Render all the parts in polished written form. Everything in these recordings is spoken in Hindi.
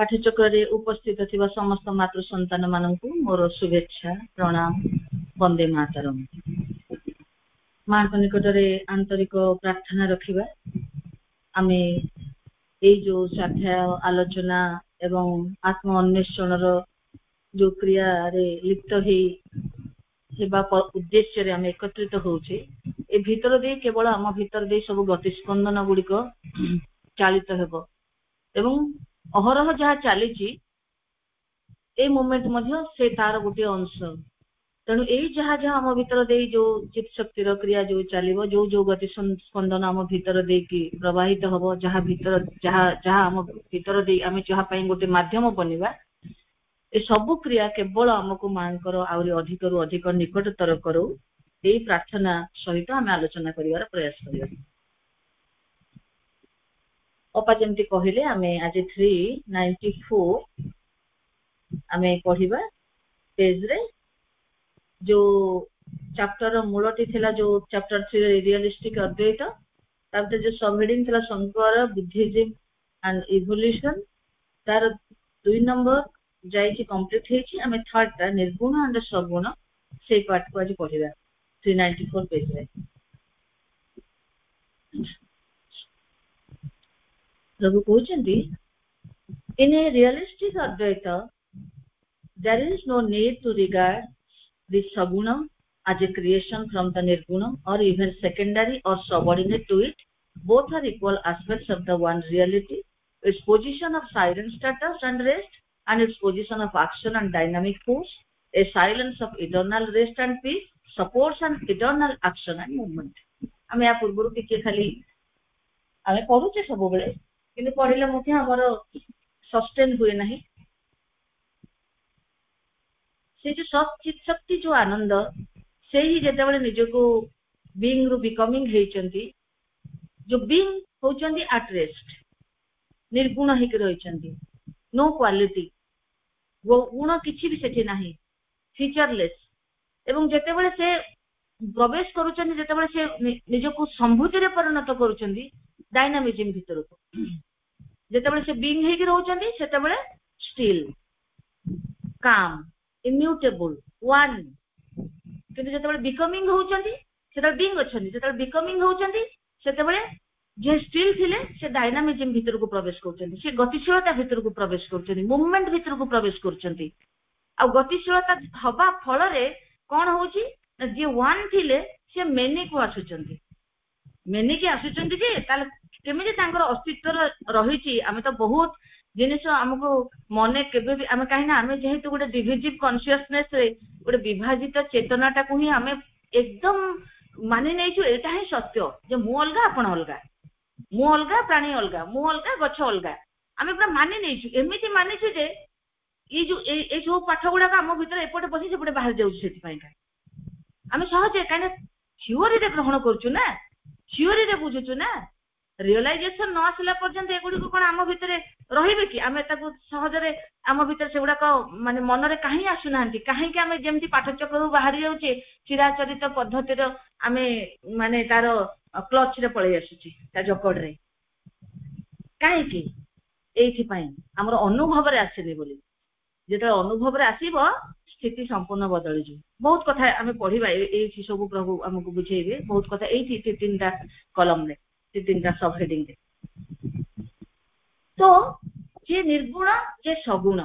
पाठ्यचक्र उपस्थित थिबा समस्त मातृ संतान मानकु मोर शुभेच्छा प्रणाम वंदे मातरम। मां निकट में आंतरिक प्रार्थना रखिबा। आमे ए जो स्वाध्याय आलोचना एवं आत्म अन्वेषण जो क्रिया रे लिप्त हेबा उद्देश्य रे आमे एकत्रित होउछे। ए भीतर दे केवल आम भीतर दे सब गतिस्पंदन गुड़िक चालित हेबो एवं अहरह जहाँ चली ए मोमेंट मध्य से तार गोटे अंश। तेणु यही जहाँ जहाँ आम भीतर दे जो चित्त शक्तिर क्रिया जो चलो जो जो गति स्पंदन आम भीतर दे कि प्रवाहित हम जहाँ भीतर जहाँ आम भीतर दे आम जहाँ गोटे मध्यम बनवा ए सबु क्रिया केवल आमको मांकर आहरी अधिक रु अधिक निकटतर करो यही प्रार्थना सहित आम आलोचना करिवार प्रयास करिया। अपा जमती कहले आमे आज 394 आमे पढ़िबा पेज रे जो चैप्टर मूलटी थिला जो चैप्टर 3 रियलिस्टिक अद्वैत तापर जो सबहेडिंग थिला शंकर बुद्धिज्म एंड इवोल्यूशन तार 2 नंबर जाई कंप्लीट हेची। आमे थर्ड ता निर्गुण एंड सगुण से पार्ट को आज पढ़िबा 394 पेज रे। प्रभु कहते in a realistic Advaita there is no need to regard the Saguna as a creation from the Nirguna or even secondary or subordinate to it. Both are equal aspects of the one reality. Its position of silent status and rest and its position of action and dynamic force, a silence of eternal rest and peace supports an eternal action and movement. आमे या पूर्व टिके खाली आमे पढुचे सब बेले किंतु पढिले मथे हमर सस्टेन हुए नहीं। से जो सचित शक्ति जो आनंद से ही जेते बेले निजको बीइंग रु बिकमिंग हेचंती जो बीइंग होचंती एट रेस्ट निर्गुण हिक रहिचंती नो क्वालिटी वो गुण किछि भी सेठी नाही फीचरलेस एवं जेते बेले से प्रवेश करूचंती जेते बेले से निजको संभूति रे परिणत करूचंती डायनामिज्म भीतर को जेते बेले से बीइंग हेक रहउचंती सेते बेले स्टिल काम इम्यूटेबल वन किंतु जेते बेले बिकमिंग होउचंती सेते बीइंग अछंती जेते बेले बिकमिंग होउचंती सेते बेले जे स्टिल थिले से डायनामिज्म भीतर को प्रवेश करचंती से गतिशीलता भीतर को प्रवेश करचंती मूवमेंट भीतर को प्रवेश करचंती आ गतिशीलता हबा फल रे कोन होउची जे वन थिले से मेनी को आसुचंती मेनी के आसुचंती जे ताले केमिति तांकर अस्तित्व रहिची आमे तो बहुत जिनिस हमको मने केबे भी आमे काहे ना आमे जेहेतु गोटे डिविजिव कॉन्शियसनेस रे गोटे विभाजित चेतनाटा को ही आमे एकदम मानि नैछु एटा ही सत्य जे मु अलगा आपण अलगा मु अलगा प्राणी अलगा मु अलगा गछ अलगा आमे पूरा मानि नैछु एमिति मानिछु जे ई जो पाठ गुडा का हम भीतर एपटे बसी सेपटे बाहर जाउछ सेति पई का आमे सहजे काने थियोरी रे ग्रहण करछु ना थियोरी रे बुझुछु ना रियलाइजेशन न आसला पर्यंत एगुडी को कोन आम भीतर रहिबे कि आमे ताको सहजरे आम भीतर सेगुडा को माने मन रे काहे आसु नांती काहे कि आमे जेमति पाठचक्र बाहर जाउचे चिराचरित पद्धति रो आमे माने तारो क्लच रे पळे आसुची ता जकड़ रे काहे कि एथि पई हमर अनुभव रे आसेनी बोली जेटा अनुभव रे आसीबो स्थिति संपूर्ण बदल जी बहुत कथा आमे पढिबा एथि सब प्रभु हमकु बुझेइबे बहुत कथा एथि तीनटा कलम रे तीनटा सब हेडिंग रे। तो जे निर्गुण जे सगुण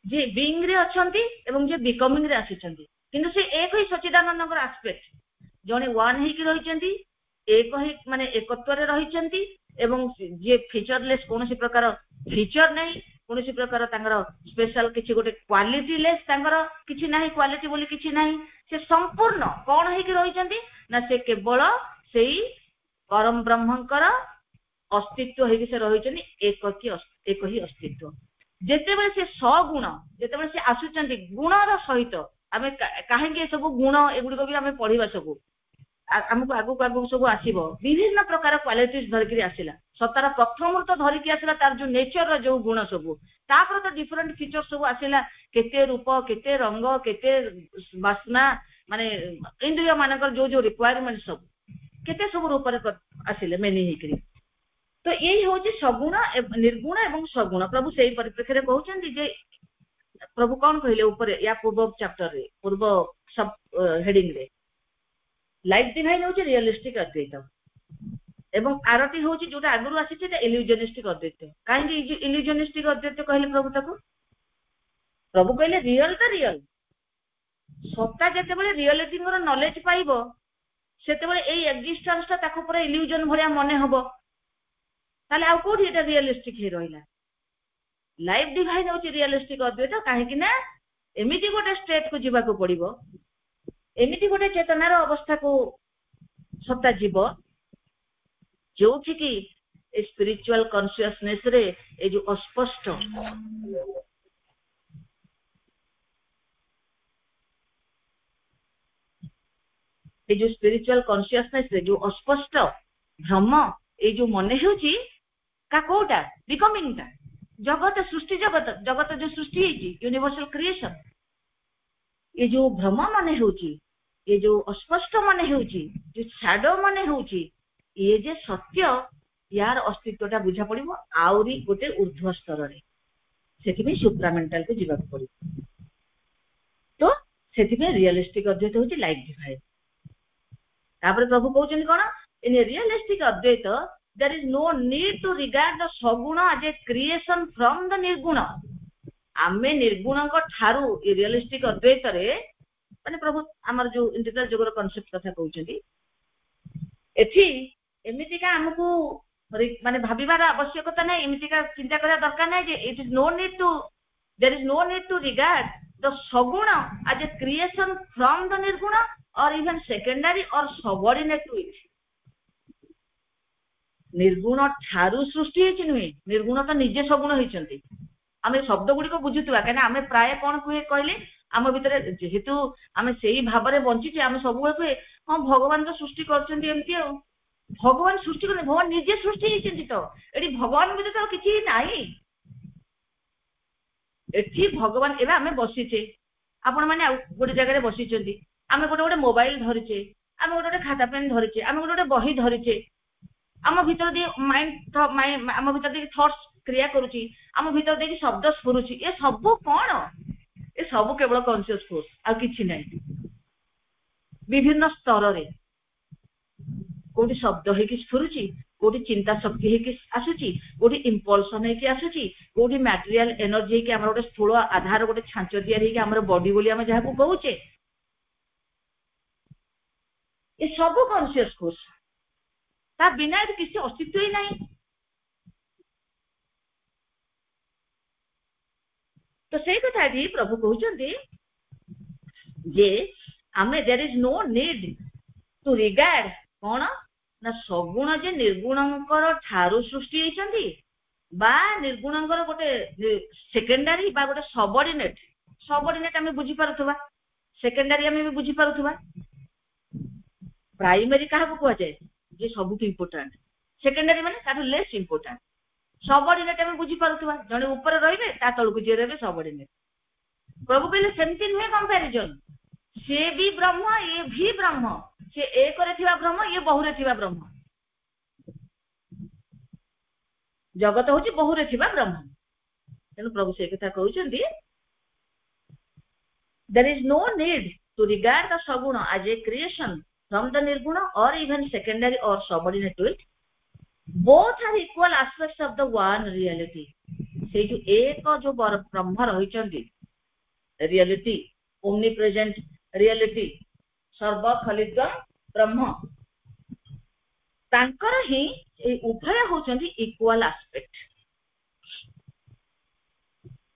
जे बीइंग रे अछंती एवं जे बिकमिंग रे आसीचंती किंतु से एक ही सच्चिदानंदकर एस्पेक्ट जने वन ही कि रहिचंती एक ही माने एकत्व रे रहिचंती एवं जे फीचरलेस कोनोसी प्रकार फीचर नै कोनोसी प्रकार तांगर स्पेशल किछि गोटे क्वालिटी लेस तांगर किछि नाही क्वालिटी बोली किछि नाही से संपूर्ण कोन ही कि रहिचंती ना से केवल सेही परम ब्रह्मंकर अस्तित्व हेकि से रहिचनी एक ही अस्तित्व जेते बेले से सगुण जेते बेले से आसुचंती गुणर सहित आमे काहे के सब गुण एगुडी को भी आमे पढिबा सब हमको आगु सब आसीबो विभिन्न प्रकार क्वालिटीज धरकरी आसिला सतार प्रथम तो धरकी आसिला तार जो नेचर रो जो गुण सब तापर तो डिफरेंट फीचर सब आसिला केते रूप केते रंग केते वासना माने इंद्रिय मानकर जो जो रिक्वायरमेंट सब केते सब रूप रे आसिले मेनी हेकरी तो यही होची सगुण निर्गुण एवं सगुण प्रभु सेही परिप्रेक्षी कहउछन्ती जे प्रभु कौन कहले ऊपर या पूर्व चैप्टर रे पूर्व सब हेडिंग रे लाइफ डिवाइन होची रियलिस्टिक अद्वैत एवं आरती होची जोटा आगुरु आसी छै इल्यूजनिस्टिक अद्वैत काहे कि इल्यूजनिस्टिक अद्वैत कहले प्रभु ताको प्रभु कहले रियल तो रियल सत्ता जेतेबेले रियलिटी मोर नॉलेज पाइबो सेतेबेले एई एक्जिस्टेंस ता ताको पूरा इल्यूजन भरिया मने हबो ताले आ कोठी एटा रियलिस्टिक हे रहिला लाइफ डिवाइन होची रियलिस्टिक अद्वैत काहे कि ना एमिति गोटे स्टेट को जीवा को पड़िबो एमिति गोटे चेतनार अवस्था को सत्ता जीव जोठी की स्पिरिचुअल कॉन्शियसनेस रे ए जो अस्पष्ट ए जो स्पिरिचुअल कॉन्शियसनेस रे जो अस्पष्ट भ्रम ए जो मने होची का कोटा बिकमिंग ता जगत सृष्टि जगत जगत जो सृष्टि है यूनिवर्सल क्रिएशन ये जो भ्रम मने होची ये जो अस्पष्ट मने होची जो शैडो मने होची ये जे सत्य यार अस्तित्वटा बुझा पड़िबो आउरी गोटे ऊर्ध्व स्तर रे सेति में सुप्रामेंटल को जीवा पड़िबो तो सेति में रियलिस्टिक अद्वैत होची लाइफ डिवाइन तापर प्रभु कहउछन कोन in realistic Advaita there is no need to regard the saguna as a creation from the nirguna आमे निर्गुण को ठारू रियलिस्टिक अद्वैत रे माने प्रभु हमर जो इंटीग्रल जोगर कांसेप्ट कथा कहउछन्ती एथि एमिति का हमकु माने भाबिबार आवश्यकता नै एमिति का चिंता करा दरकार नै जे it is no need to there is no need to regard the saguna as a creation from the nirguna or even secondary or subordinate to it निर्गुण ठारू सृष्टि हेछि नुहे निर्गुण तो निजे सगुण हेछन्ती आमे शब्द गुडी को बुझुतबा काना आमे प्राय कोन कुए कहले आम भितर जेहेतु आमे सेही भाबरे बंची जे आमे सब कुए हां भगवान तो सृष्टि करछन्ती एमती आ भगवान सृष्टि करने भगवान निजे सृष्टि हेछन्ती तो एडी भगवान भितर तो किछि नाही एठी भगवान एबे आमे बसिछे आपण माने गोटे जगह रे बसिछन्ती आमे गोटे गोटे मोबाइल धरिछे आमे गोटे गोटे खाता पेन धरिछे आमे गोटे गोटे बही धरिछे आम भीतर दे माइंड आम भीतर दे थॉट्स क्रिया करूची आम भीतर दे शब्द स्फुरुची ए सब कोन ए सब केवल कॉन्शियस फोर्स आ किछि नै विभिन्न स्तर रे कोठी शब्द हे कि स्फुरुची कोठी चिंता शक्ति हे कि आसुची कोठी इंपल्सन हे कि आसुची कोठी मटेरियल एनर्जी हे कि हमर गोटे स्थूल आधार गोटे छांच दिया हे कि हमर बॉडी बोली हम जहा को कहूचे ए सब कॉन्शियस फोर्स ता बिना किसी अस्तित्व ही नहीं तो सही कथा जी प्रभु कहउछन्ती जे आमे there is no need to regard कोन ना सगुण जे निर्गुणंकर ठारू सृष्टि हेछन्ती बा निर्गुणंकर गोटे सेकेंडरी बा गोटे सबऑर्डिनेट आमे बुझी पारुथबा सेकेंडरी आमे भी बुझी पारुथबा प्राइमरी काहा को कहै जे सबुठ इंपोर्टेंट सेकेंडरी माने तार लेस इंपोर्टेंट सबऑर्डिनेट हम बुझी पारुथबा जने ऊपर रहिबे ता तळकु जे रहबे सबऑर्डिनेट प्रभु कहले सेमति नुहे कंपैरिजन से भी ब्रह्म ये भी ब्रह्म से एक रे थिबा ब्रह्म ये बहु रे थिबा ब्रह्म जगत होची बहु रे थिबा ब्रह्म तेनु प्रभु से कथा कहउछन्ती there is no need to regard the saguna as a creation from the nirguna or even secondary or subordinate to it both are equal aspects of the one reality से जो एक जो ब्रह्म रहिचंती रियलिटी omnipresent reality सर्व खलित ब्रह्म तांकर ही ए उभय होचंती इक्वल एस्पेक्ट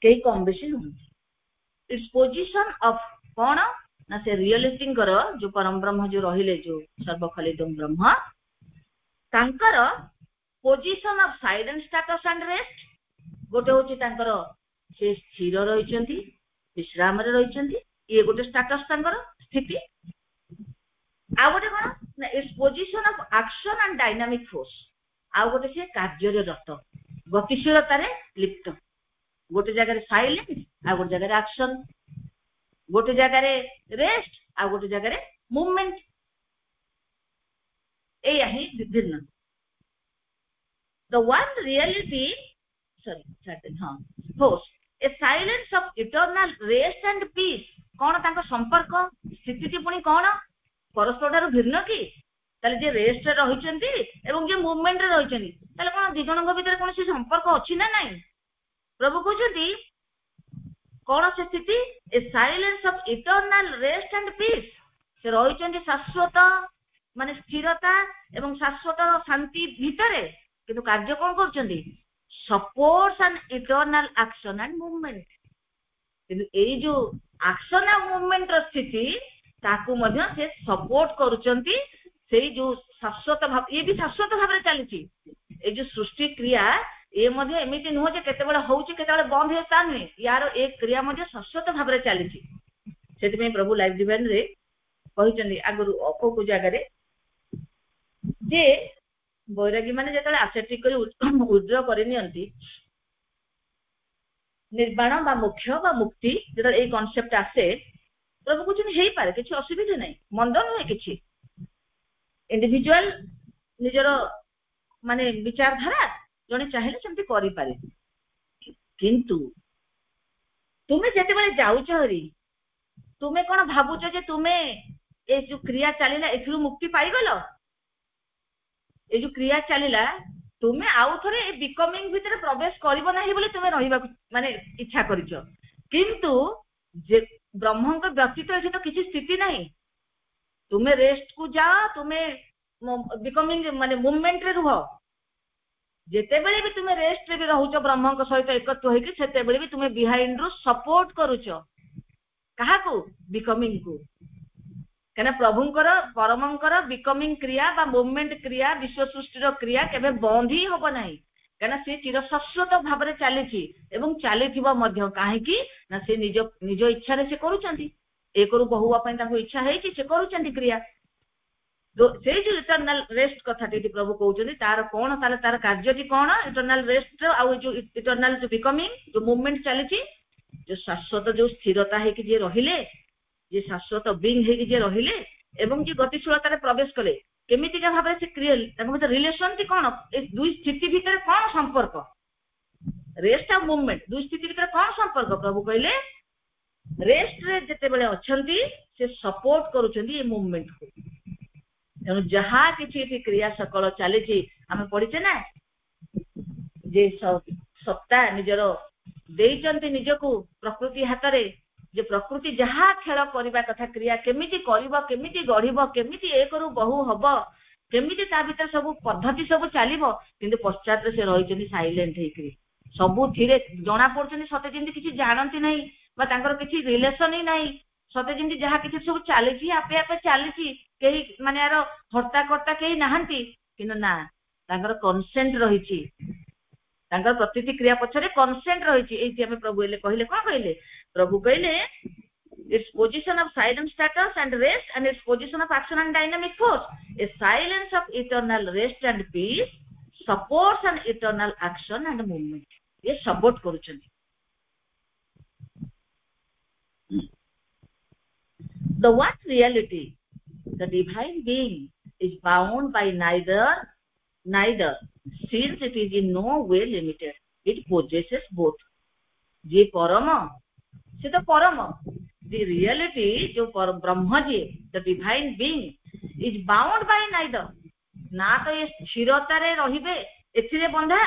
के कॉम्बिनेशन होती इट्स पोजीशन ऑफ कोन ना से रियलिटी कर जो परम ब्रह्म जो रहिले जो सर्वखलित ब्रह्म तांकर position of silent status and rest गोटे होची तांकर से स्थिर रहिचंती विश्राम रे रहिचंती ये गोटे स्टेटस तांकर स्थिति आ गोटे कोन ना its position of action and dynamic force आ गोटे से कार्य रे रत गतिशीलता रे लिप्त गोटे जगह रे साइलेंट आ गोटे जगह रे एक्शन गोटे जगह रे रेस्ट आ गोटे जगह रे मूवमेंट ए यही विभिन्न the one reality, sorry certain ha force, a silence of eternal rest and peace. कोन तांको संपर्क स्थिति पुनी कोन परस्पर भिन्न कि ताले जे रेस्ट रे रहिचंती एवं जे मूवमेंट रे रहिचंती ताले कोन दि जनक भीतर कोन से संपर्क अछि ना नाही प्रभु कहउछंती कोन से स्थिति a silence of eternal rest and peace से रहिचंती शाश्वत माने स्थिरता एवं शाश्वत शांति भितरे किंतु कार्य कोन करचंती supports and eternal action and movement किंतु एई जो एक्शन एंड मूवमेंट रो स्थिति ताकू मध्य से सपोर्ट करूचंती सेई जो शाश्वत भाव ये भी शाश्वत भाव रे चलीची ए जो सृष्टि क्रिया ए मध्य एमिति नुह जे केते बडा होउची केते बडा बंद हे ता नै यार एक क्रिया मध्य शाश्वत भाव रे चलीची सेति में प्रभु लाइफ डिवाइन रे कहिचंदी आगरु अको को जागा रे जे बैरागी माने जेतले आसेटिक करी उद्र करिनियंती निर्वाण बा मोक्ष बा मुक्ति जेतले ए कांसेप्ट आसे प्रभु कुछ हेई पारे किछि असुविधा नै मंद नै किछि इंडिविजुअल निजर माने विचारधारा जने चाहिले सेमति करि पारे किंतु तुमे जेते बेले जाउछ हरी तुमे कोन भाबुछ जे तुमे ए जो क्रिया चलिला एथु मुक्ति पाई गलो ए जो क्रिया चलिला तुमे आउ थरे ए बिकमिंग भितर प्रवेश करिवो नाही बोले तुमे रहिबा माने इच्छा करिछो किंतु जे ब्रह्म को व्यक्तित्व एठी तो किछि स्थिति नाही तुमे रेस्ट को जा तुमे बिकमिंग माने मूवमेंट रे रहो जेते बेले भी तुमे रेस्ट रे भी रहउछो ब्रह्म को सहित एकत्व होई सेते बेले भी तुमे बिहाइंड रो सपोर्ट करूछो कहा को बिकमिंग को कना प्रभुंकर परमंकर बिकमिंग क्रिया बा मूवमेंट क्रिया विश्व सृष्टि रो क्रिया केबे बंद ही होबो नाही कना से चिर शाश्वत भाव रे चलीची एवं चलीथिबो मध्य काहे कि ना से निज इच्छा रे से करूचंती एकरु बहुवा पय ताको इच्छा है कि से करूचंती क्रिया तो से जो इटर्नल रेस्ट कथा टी प्रभु कहउचंती तार कोन तार कार्य टी कोन इटर्नल रेस्ट आ जो इटर्नल जो बिकमिंग जो मूवमेंट चलीची जो शाश्वत जो स्थिरता है कि जे रहिले जे शाश्वत बीइंग है कि जे रहिले एवं जे गतिशीलता रे प्रवेश कले केमिति का भाबे से क्रियल ताको मते रिलेशन टी कोन ए दुई स्थिति भीतर कोन संपर्क रेस्ट और मूवमेंट दुई स्थिति भीतर कोन संपर्क प्रभु कहले रेस्ट रे जते बेले अछंती से सपोर्ट करूचंती ए मूवमेंट को तेणु जहा किछि क्रिया सकल चलीची आमे पढिचे ना जे सत्ता निजरो देइचंती निजको प्रकृति हाथ रे जे प्रकृति जहा खेल करबा कथा क्रिया केमिति करबो केमिति गढिबो केमिति एकरु बहु हबो केमिति ता भीतर सब पद्धति सब चलीबो किंतु पश्चात रे से रहिचंती साइलेंट हेकरी सबु थिरे जणा पड़चंती सते जिंदि किछि जानंती नाही बा तांकर किछि रिलेशन ही नाही सते जिंदि जहा किछि सब चलीची आपे आपे चलीची केही माने यार हर्ता कर्ता केही नाहंती किंतु ना तांकर कंसेंट रहिची तांकर प्रतिति क्रिया पछरे कंसेंट रहिची एथि हमें प्रभु एले कहिले कोन कहिले प्रभु कहिले its position of silent status and rest and its position of action and dynamic force a silence of eternal rest and peace supports an eternal action and movement ये support करूछन the one reality the divine being is bound by neither since it is in no way limited it possesses both जे परम से तो परम the reality जो ब्रह्म जी the divine being is bound by neither ना तो ये स्थिरता रे रहिबे एथिरे बंधा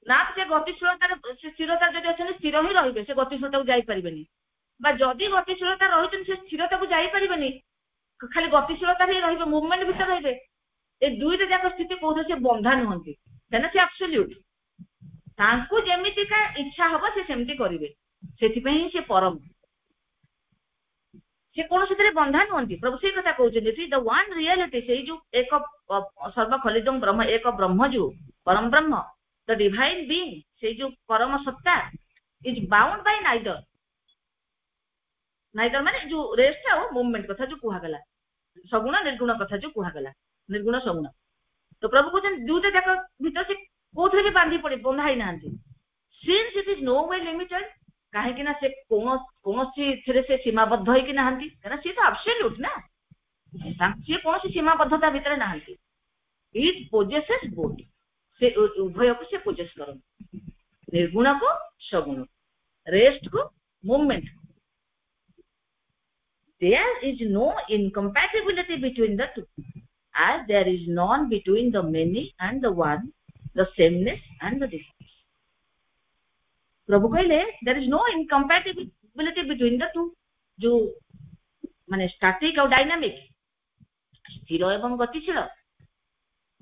ना से गतिशीलता रे स्थिरता जदि अछन स्थिर ही रहिबे से गतिशीलता को जाई परिबेनी बा जदि गतिशीलता रहितन से स्थिरता को जाई परिबेनी खाली गतिशीलता रे रहिबे मूवमेंट भीतर रहिबे ए दुईटा जाक स्थिति कोन से बंधा नहंती तेना से एब्सोल्यूट तांको जेमिति का इच्छा हबो से सेमति करिवे सेति पई से परम से कोन से बंधा नहंती प्रभु से कथा कहउछन द वन रियलिटी से जो एक सर्व खलिदम ब्रह्म एक ब्रह्म जो परम ब्रह्म द डिवाइन बीइंग से जो परम सत्ता इज बाउंड बाय नाइदर माने जो रेस्ट आ मूवमेंट कथा जो कुहा गला सगुण निर्गुण कथा जो कुहा गला निर्गुण सगुण तो प्रभु कहउछन दुईटा जाक भीतर से कोथरे भी बांधी पड़े बंधा ही नांती since it is no way limited काहे कि ना से कोनोसी थरे से सीमाबद्ध होई कि नांती कारण से तो एब्सोल्यूट ना से कोनोसी सीमाबद्धता भीतर नांती इट पोजेसेस बोथ से उभय को से पोजेस करन निर्गुण को सगुण रेस्ट को movement there is no incompatibility between the two as there is none between the many and the one the sameness and the difference प्रभु कहले there is no incompatibility between the two जो माने स्टैटिक और डायनामिक स्थिर एवं गतिशील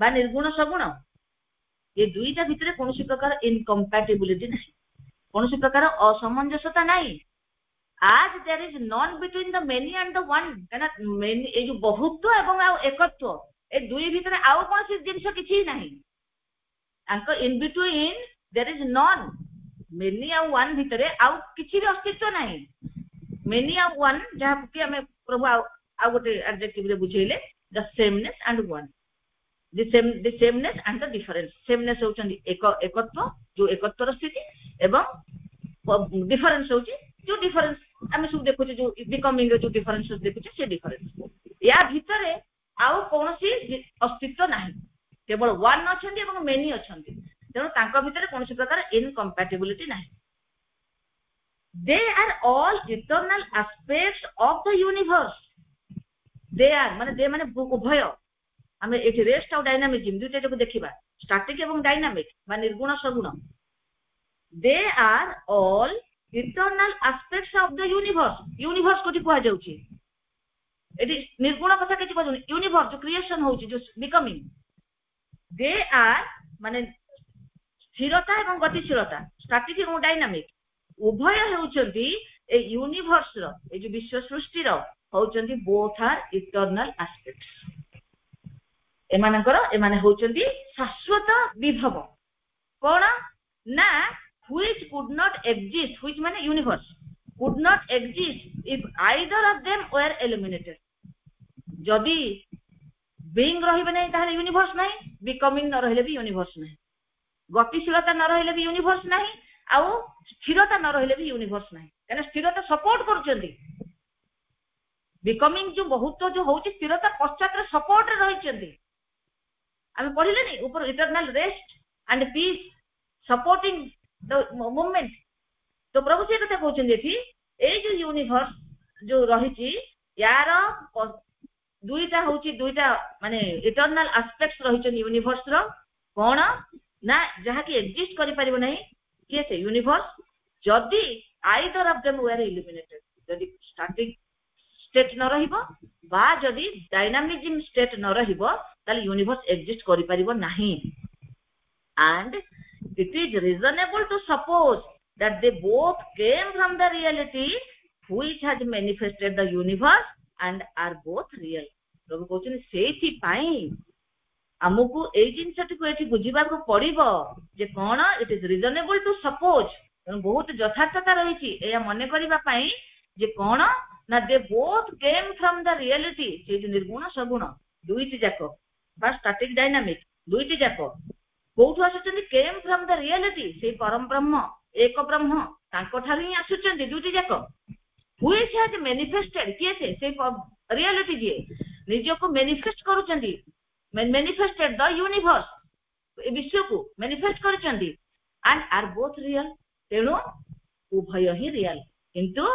बा निर्गुण सगुण ये दुईटा भितर कोनोसी प्रकार इनकम्पैटिबिलिटी नहीं कोनोसी प्रकार असमंजसता नहीं as there is none between the many and the one कना many ए जो बहुत्व एवं एकत्व ए दुई भितर आउ कोनोसी जिंस किछि नाही अंक in between there is none many और one भितर आउ किछि भी अस्तित्व नाही many और one जहा कि हमें प्रभु आउ गोटे एडजेक्टिव रे बुझेले the sameness and one the sameness and the difference sameness होचंदी एकत्व जो एकत्वर स्थिति एवं डिफरेंस होची जो डिफरेंस आमे सब देखु जो बिकमिंग जो डिफरेंस देखु से डिफरेंस या भीतर आउ कोनोसी अस्तित्व नाही केवल वन अछंती एवं मेनी अछंती तेणु तांका भीतर कोनोसी प्रकार इनकम्पैटिबिलिटी नाही they are all eternal aspects of the universe they are माने दे माने उभय आमे एठी रेस्ट और डायनामिज्म दुईटा को देखिबा स्टैटिक एवं डायनामिक बा निर्गुण सगुण they are all eternal aspects of the universe को कहा जाउची एटी निर्गुण कथा के कहू यूनिवर्स जो क्रिएशन होची जो बिकमिंग दे आर माने स्थिरता एवं गतिशीलता स्टैटिक एवं डायनामिक उभय होचंती ए यूनिवर्स रो ए जो विश्व सृष्टि रो होचंती बोथ आर इटर्नल एस्पेक्ट्स एमाने होचंती शाश्वत विभव कोन ना which could not exist which mean universe could not exist if either of them were eliminated जदि being रहिबे नै ताले यूनिवर्स नै becoming न रहिले भी यूनिवर्स नै गतिशीलता न रहिले भी यूनिवर्स नै आ स्थिरता न रहिले भी यूनिवर्स नै कारण स्थिरता सपोर्ट करचंदी becoming जो बहुत जो होची स्थिरता पश्चात रे सपोर्ट रे रहिचंदी हम पढिले नै ऊपर eternal rest and peace supporting the movement तो प्रभु से कथा कहउछन एथि ए जो यूनिवर्स जो रहिची यार दुईटा होची दुईटा माने इटर्नल एस्पेक्ट्स रहिचन यूनिवर्स रो कोन ना जहा कि एग्जिस्ट करि परिबो नै के से यूनिवर्स जदी either of them were eliminated जदी स्टैटिक स्टेट न रहिबो बा जदी डायनामिज्म स्टेट न रहिबो ताले यूनिवर्स एग्जिस्ट करि परिबो नाही and it is reasonable to suppose that they both came from the reality which has manifested the universe and are both real प्रभु कहउछन सेठी पाई हमकु ए जिंसटी को एठी बुझिबा को पड़िबो जे कोन it is reasonable to suppose बहुत यथार्थता रहिछि ए मने करिबा पाई जे कोन ना they both came from the reality से जो निर्गुण सगुण दुईटी जाको बा स्टैटिक डायनामिक दुईटी जाको कोठु आसुचंदी केम फ्रॉम द रियलिटी से परम ब्रह्म एक ब्रह्म तांको ठारी ही आसुचंदी दुईटी जाको व्हिच हैज मैनिफेस्टेड किए से रियलिटी जे निजो को मैनिफेस्ट करूचंदी मैनिफेस्टेड द यूनिवर्स ए विश्व को मैनिफेस्ट करूचंदी एंड आर बोथ रियल तेनो उभय ही रियल किंतु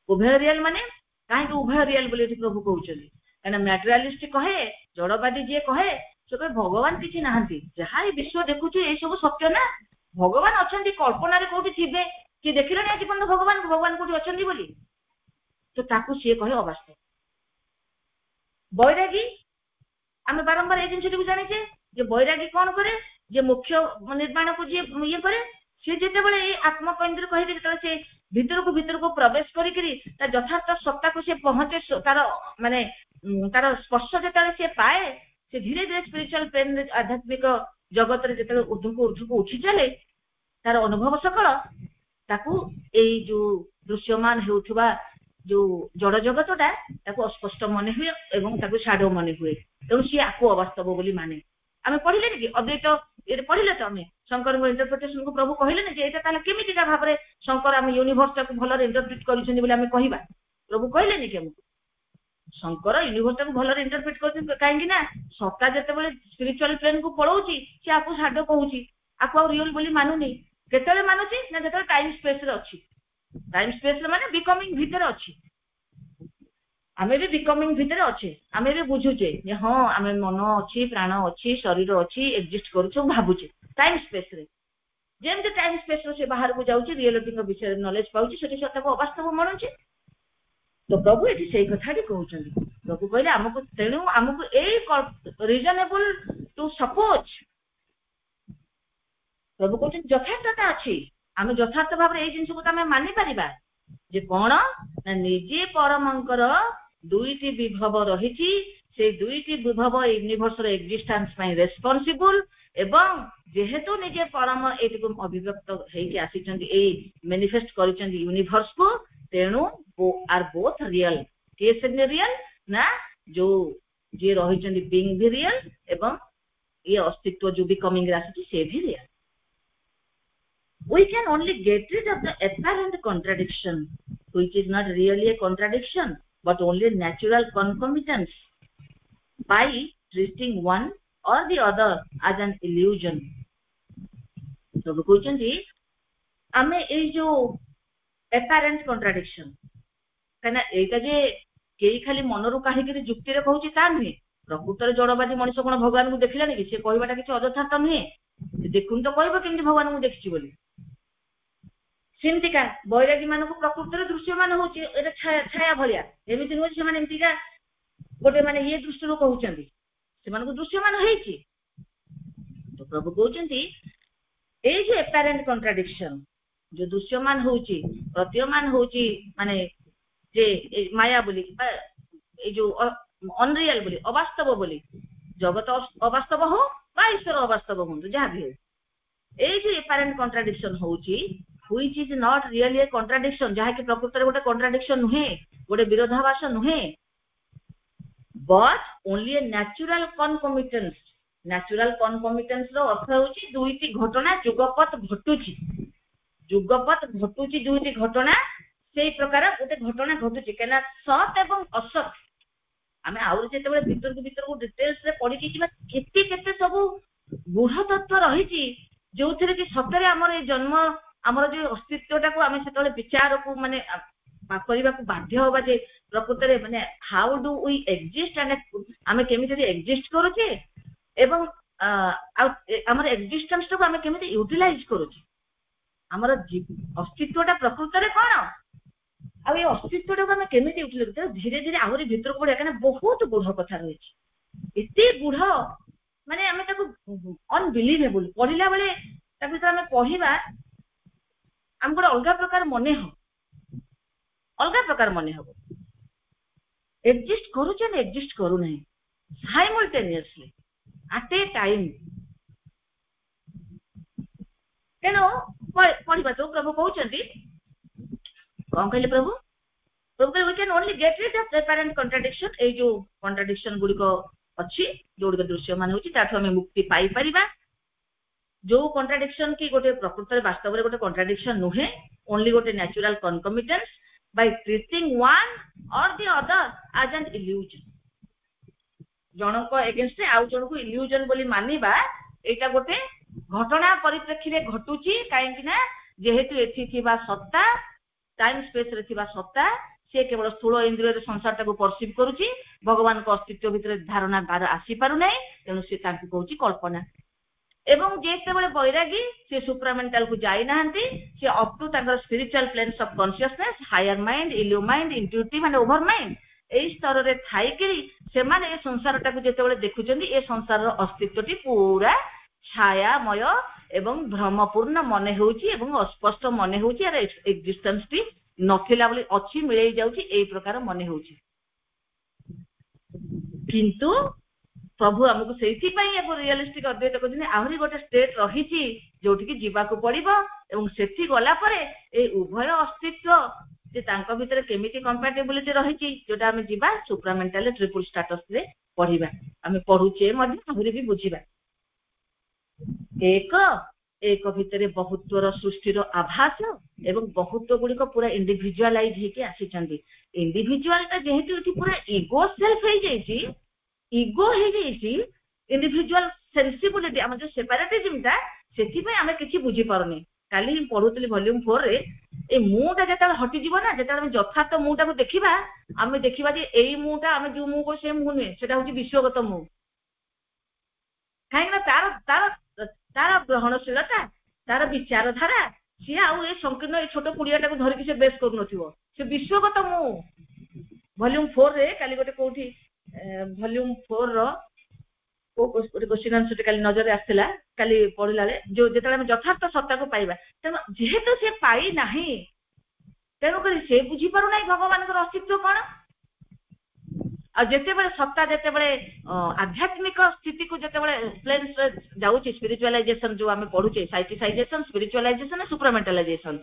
उभय रियल माने काहे कि उभय रियल बोले प्रभु कहउचंदी काना मैटेरियलिस्ट कहे जड़वादी जे कहे से कहे भगवान किछि नाहंती जहाई विश्व देखुछु ए सब सत्य ना भगवान अछंती कल्पना रे कोठी थिबे कि देखिलो नै जीवन भगवान कोठी अछंती बोली तो ताकू से कहे अवास्तव बैरागी आमे बारंबार ए जिंस को जानि छे जे बैरागी कोन करे जे मुख्य निर्माण को जे ये करे से जेते बेले ए आत्मकेंद्र कहि दे से भीतर को प्रवेश करी ता यथार्थ सत्ता को से पहुंचे तार माने तार स्पर्श जेते से पाए से धीरे धीरे स्पिरिचुअल प्लेन आध्यात्मिक जगत रे जेते ऊर्ध्व को उठी चले तार अनुभव सकल ताकू ए जो दृश्यमान हेउथबा जो जड़ जगतटा ताकू अस्पष्ट मन हुए एवं ताकू शैडो मन हुए तेणु सी आको अवास्तव बोली माने आमे पढ़िले कि अद्वैत ये पढ़िले तो आमे शंकर को इंटरप्रिटेशन को प्रभु कहिले ने जे एटा ताला केमिति का भाबरे शंकर आमे यूनिवर्स को भलो इंटरप्रेट करिसेन बोली आमे कहिबा प्रभु कहिले ने के शंकर यूनिवर्स को भल इंटरप्रेट कर कहीं सत्ता जिते स्पिरिचुअल प्लेन को पलाऊँगी सी आपको साड कहूँ आपको रियल बोली मानुनी केतले मानुची ना जो टाइम स्पेस अच्छी टाइम स्पेस माने बिकमिंग भितर अच्छी आमे भी बिकमिंग भितर अच्छे आमे भी बुझुचे हाँ आमे मन अच्छी प्राण अच्छी शरीर अच्छी एक्जिस्ट करूँ भावुचे टाइम स्पेस रे जेमती टाइम स्पेस से बाहर को जाऊँगी रियलिटी विषय नॉलेज पाऊँ से अवास्तव मनुचे तो प्रभु ये से कथा कहते प्रभु कहले आमको तेणु आमको ए रिजनेबल टू सपोज प्रभु कहते यथार्थता अच्छी आम यथार्थ भाव में जिन को मानि पारिबा जे कौन ना निजे परमंकर दुईटी विभव रही से दुईटी विभव यूनिवर्स रो एक्जिस्टेंस पई रेस्पोंसिबल एवं जेहेतु निजे परम एटिको अभिव्यक्त होई आसीचंदी ए मैनिफेस्ट करिचंदी यूनिवर्स को तेणु आर बोथ रियल के से रियल ना जो जे रहिचंदी बीइंग भी रियल एवं ये अस्तित्व जो बिकमिंग रासी से भी real we can only get rid of the apparent contradiction which is not really a contradiction but only natural concomitance by treating one or the other as an illusion तो कहते आमे ए जो apparent contradiction कहना एटा जे केई खाली मनरु काहीकरी जुक्ति रे कहूची ता नुहे प्रकृतर जड़वादी मनुष्य कोन भगवान को देखिलानी कि से कहबाटा किछ अयथार्थ नुहे देखुन तो कहबो केमति भगवान को देखछि बोली सेमतिका बैरागी मान को प्रकृतिर दृश्यमान होची एटा छाया भलिया एमिति नुहे से माने एमतिका गोटे माने ये दृष्टि रो कहउचंदी से मान को दृश्यमान होईची तो प्रभु कहउचंदी ए जे apparent contradiction जो दृश्यमान होची प्रतीयमान होची माने जे माया बोली ए जो अनरियल बोली अवास्तव बोली जगत अवास्तव हो बा ईश्वर अवास्तव हो जहाँ भी हो ए जो apparent contradiction होची which is not really a contradiction जहाँ की प्रकृति रे गोटे contradiction नुहे गोटे विरोधाभास नुहे but only a natural concomitance रो अर्थ होची दुईटी घटना जुगपत घटुची दुईटी घटना से प्रकार गोटे घटना घटुची केना सत एवं असत आमे आउर जेते भीतर को डिटेल्स रे पढि कि केते केते सब गूढ़ तत्व रही जो थे कि सतरे आमर ये जन्म आमर जो अस्तित्वटा को आमे सेतले विचार को माने करबा को बाध्य होबा जे प्रकृति रे माने हाउ डू वी एग्जिस्ट एंड आमे केमिति एग्जिस्ट करूचे एवं आमर एक्जिस्टेंस को आमे केमिति यूटिलाइज करूचे आमर अस्तित्वटा प्रकृति रे कोन आ ये अस्तित्वटा को आमे केमिति यूटिलाइज कर धीरे धीरे आहुरी भीतर पड़े कने बहुत गूढ़ कथा रही एते गूढ़ माने आमे ताको अनबिलीवेबल पढिला बेले ताको तो आमे पढिबा हम गोटे अलग प्रकार मने हो एक्जिस्ट करूचे ना एक्जिस्ट करू नहीं साइमल्टेनियसली एट ए टाइम तेणु पढ़ा तो प्रभु कहते कौन कहले प्रभु we can only get rid of apparent contradiction ए जो कॉन्ट्राडिक्शन गुड़िक अच्छी जो गुड़िक दृश्यमान होची ताठु हमें मुक्ति पाई परिबा जो कॉन्ट्राडिक्शन की गोटे प्रकृति वास्तव में गोटे कॉन्ट्राडिक्शन नुहे ओनली गोटे natural concomitance by treating one or the other as an illusion जनक एगेंस्ट आउ जन को इल्यूजन बोली मानिबा एटा गोटे घटना परिप्रेक्षी रे घटुची काहेकि ना जेहेतु एथि थिबा सत्ता टाइम स्पेस रे थिबा सत्ता से केवल स्थूल इंद्रिय संसार को परसीव करूची भगवान को अस्तित्व भितर धारणा बार आसी पारु नै तेनु से तांकु कहूची कल्पना एवं जेते बळे बैरागी से सुप्रामेंटल को जाई नाहंती से अप टू तांकर spiritual planes of consciousness higher mind इल्यू mind intuitive and overmind एई स्तर रे थाई करी से माने ए संसारटा को जेते बळे देखुचंदी ए संसार रो अस्तित्वटी पूरा छायामय एवं भ्रमपूर्ण मने होउची एवं अस्पष्ट मने होउची आर एक्जिस्टेंस टी नथिला बोली अछि मिलै जाउची एई प्रकार मने होउची किंतु प्रभु आमको से रियलिस्टिक अद्वैत कहते आहरी गोटे स्टेट रही जोटि जीवा को पड़ो और से गला उभय अस्तित्व भीतर केमिति कंपैटिबिलिटी रही जोटा आम जीवा सुप्रामेंटल ट्रिपल स्टेटस रे पढ़िबा आम पढ़ुचे आहरी भी बुझिबा एक एक भितर बहुत्वर सृष्टिर आभास एवं बहुत्व गुड़िक पूरा इंडिविजुअलाइज होके आसी इंडिविजुअलटा जेहेतु ये पूरा इगो सेल्फ हो जाइए इगो हो जाइए इंडिविजुअल सेंसिबिलिटी आम जो सेपरेटिज्मटा से आम कि बुझी पारनी काली पढ़ुली वॉल्यूम 4 रे ए मुटा जो हटिଯିव ना जो यथार्थ मुटा को देखा आम देखा जे यही मुटा आम जो मुँह को से मुँह नुहे से हूँ विश्वगत मुँह कहीं तार तार तार ग्रहणशीलता तार विचारधारा सी आउ ए संकीर्ण ये छोट पुड़ियाटा को धरिकी से बेस कर से विश्वगत मुँह वॉल्यूम 4 रे काली गोटे कोठी वॉल्यूम 4 रो गोटे क्वेश्चन आंसर काली नजर आसला काली पढ़ला जो जो यथार्थ सत्ता को पाइबा तेणु जेहेतु से पाई नाही तेणुक से बुझी पार ना भगवान अस्तित्व कौन आते सत्ता जिते आध्यात्मिक स्थिति को जिते प्लेन्स जाऊँगी स्पिरिचुअलाइजेशन जो आम पढ़ुचे साइटिसाइजेशन स्पिरिचुअलाइजेशन सुपरामेंटालाइजेशन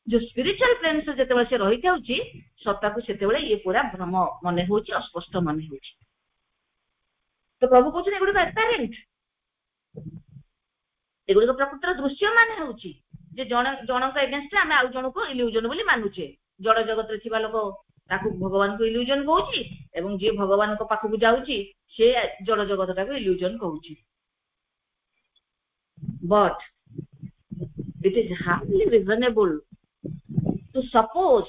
जो स्पिरिचुअल प्लेन्स जिते से रही जाऊँगी सत्ता को से ये पूरा भ्रम मन हो अस्पष्ट मन हो तो प्रभु कहते एगुड़िक एपारेंट एगुड़िक प्रकृतर दृश्यमान होची जे जनक एगेन्स्ट आम आउ जन को इल्यूजन बोली मानुचे जड़ जगत रे लोक ताकू भगवान को इल्यूजन कहूची एवं जे भगवान को पाखक जाऊँगी से जड़ जगत टाक इल्यूजन कहूची but it is hardly reasonable to suppose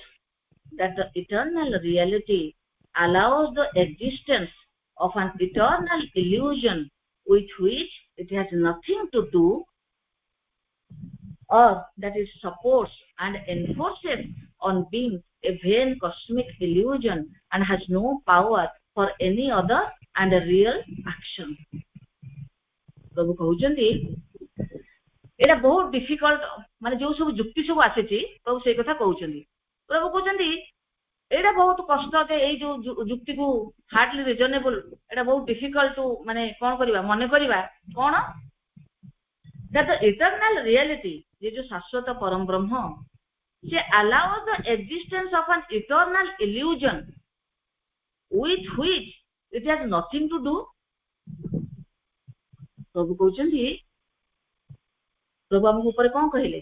that the eternal reality allows the existence of an eternal illusion with which it has nothing to do, or that it supports and enforces on being a vain cosmic illusion and has no power for any other and a real action. प्रभु कहउचंदी एटा बहुत डिफिकल्ट माने जो सब जुक्ति सब आसेची प्रभु से कथा कहउचंदी प्रभु कहउचंदी एटा बहुत कष्ट जे ए जो जुक्ति को हार्डली रिजनेबल एटा बहुत डिफिकल्ट टू माने कोन करबा मने करबा कोन दैट द इटर्नल रियलिटी ये जो शाश्वत परम ब्रह्म से allow the existence of an eternal illusion with which it has nothing to do. प्रभु कहउचंदी प्रभु हम ऊपर कौन कहले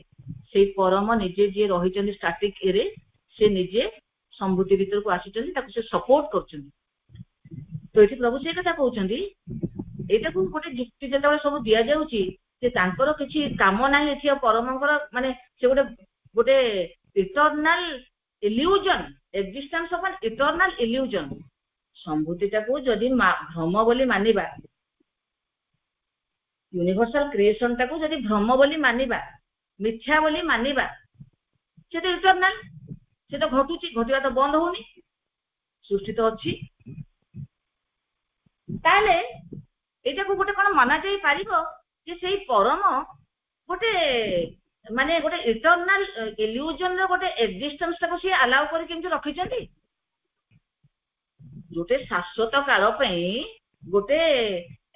से परम निजे जे रही स्टैटिक एरे से निजे संभूति भीतर को आसी से सपोर्ट कर तो ये प्रभु से कथा कहउचंदी एटा को गोटे जुक्ति जतबे सब दिया जाउची जे तांकर किछि काम नाही एथि परमंकर माने से गोटे गोटे eternal illusion existence of an eternal illusion संभूतिटा को जदि भ्रम बोली मानिबा यूनिवर्सल क्रिएशन टाको जदि भ्रम बोली मानिबा मिथ्या बोली मानिबा से तो इटर्नल से तो घटुची घटिया तो बंद होनी सृष्टि तो अच्छी ताले एटा को गोटे कोन माना जाई पारिबो जे सेही परम गोटे माने गोटे इटर्नल इल्यूजन रो गोटे एक्जिस्टेंस टाको से अलाउ करि केमति रखिचंती गोटे शाश्वत काल पई गोटे